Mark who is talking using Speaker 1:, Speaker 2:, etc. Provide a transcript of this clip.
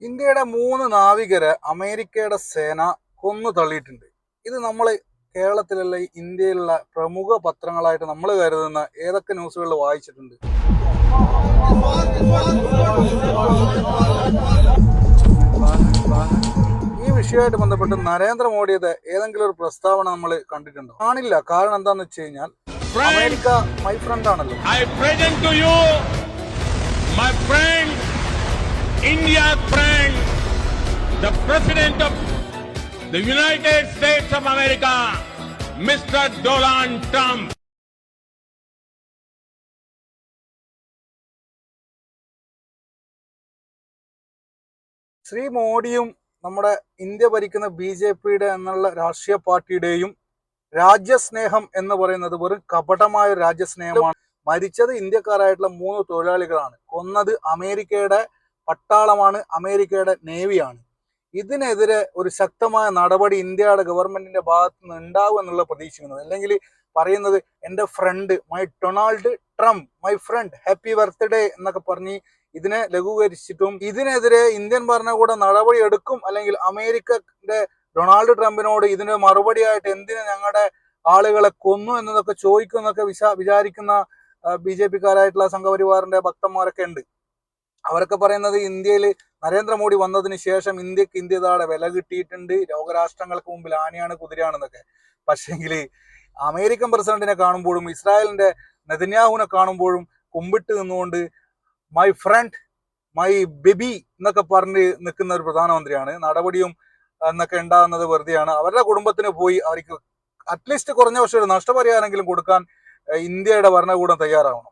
Speaker 1: ഇന്ത്യയുടെ 3 നാവികരെ അമേരിക്കയുടെ സേന കൊന്നു തള്ളിയിട്ടുണ്ട്. ഇത് നമ്മൾ കേരളത്തിലുള്ള ഇന്ത്യയിലുള്ള പ്രമുഖ പത്രങ്ങളായിട്ട് നമ്മൾ കരുതുന്ന ഏതൊക്കെ ന്യൂസുകളിൽ വായിച്ചിട്ടുണ്ട്. ഈ വിഷയമായിട്ട് ബന്ധപ്പെട്ട് നരേന്ദ്രമോദിയുടെ ഏതെങ്കിലും ഒരു പ്രസ്താവന നമ്മൾ കണ്ടിട്ടുണ്ടോ? കാണില്ല. കാരണം എന്താന്ന് വെച്ച് കഴിഞ്ഞാൽ അമേരിക്ക മൈ ഫ്രണ്ട് ആണല്ലോ.
Speaker 2: India's friend, the President of the United States of America, Mr. Donald Trump.
Speaker 1: Shri മോഡിയും നമ്മുടെ ഇന്ത്യ ഭരിക്കുന്ന BJPയുടെ എന്നുള്ള രാഷ്ട്രീയ പാർട്ടിയുടെയും രാജ്യസ്നേഹം എന്ന് പറയുന്നത് വെറും കപടമായ രാജ്യസ്നേഹമാണ്. മരിച്ചത് ഇന്ത്യക്കാരായിട്ടുള്ള 3 തൊഴിലാളികളാണ്. കൊന്നത് അമേരിക്കയുടെ പട്ടാളമാണ്, അമേരിക്കയുടെ നേവിയാണ്. ഇതിനെതിരെ ഒരു ശക്തമായ നടപടി ഇന്ത്യയുടെ ഗവൺമെന്റിന്റെ ഭാഗത്ത് നിന്ന് ഉണ്ടാവും എന്നുള്ള പ്രതീക്ഷിക്കുന്നത്. അല്ലെങ്കിൽ പറയുന്നത് എൻ്റെ front my Donald Trump, my friend happy birthday എന്നൊക്കെ പറഞ്ഞ് ഇതിനെ ലഘൂകരിച്ചിട്ടും ഇതിനെതിരെ ഇന്ത്യൻ ഭരണകൂടം നടപടി എടുക്കും, അല്ലെങ്കിൽ അമേരിക്കന്റെ ഡൊണാൾഡ് ട്രംപിനോട് ഇതിന് മറുപടിയായിട്ട് എന്തിന് ഞങ്ങളുടെ ആളുകളെ കൊന്നു എന്നതൊക്കെ ചോദിക്കും എന്നൊക്കെ വിചാരിക്കുന്ന BJPക്കാരായിട്ടുള്ള സംഘപരിവാറിന്റെ ഭക്തന്മാരൊക്കെ ഉണ്ട്. അവരൊക്കെ പറയുന്നത് ഇന്ത്യയിൽ നരേന്ദ്രമോദി വന്നതിന് ശേഷം ഇന്ത്യക്ക് ഇന്ത്യയുടെ വില കിട്ടിയിട്ടുണ്ട്, ലോകരാഷ്ട്രങ്ങൾക്ക് മുമ്പിൽ ആനയാണ് കുതിരയാണെന്നൊക്കെ. പക്ഷേങ്കിൽ അമേരിക്കൻ പ്രസിഡന്റിനെ കാണുമ്പോഴും ഇസ്രായേലിന്റെ നെതന്യാഹുവിനെ കാണുമ്പോഴും കുമ്പിട്ട് നിന്നുകൊണ്ട് മൈ ഫ്രണ്ട് മൈ ബേബി എന്നൊക്കെ പറഞ്ഞ് നിൽക്കുന്ന ഒരു പ്രധാനമന്ത്രിയാണ്. നടപടിയും എന്നൊക്കെ ഉണ്ടാകുന്നത് വെറുതെയാണ്. അവരുടെ കുടുംബത്തിന് പോയി അവർക്ക് അറ്റ്ലീസ്റ്റ് കുറഞ്ഞ പക്ഷേ ഒരു നഷ്ടപരിഹാരമെങ്കിലും കൊടുക്കാൻ ഇന്ത്യയുടെ ഭരണകൂടം തയ്യാറാവണം.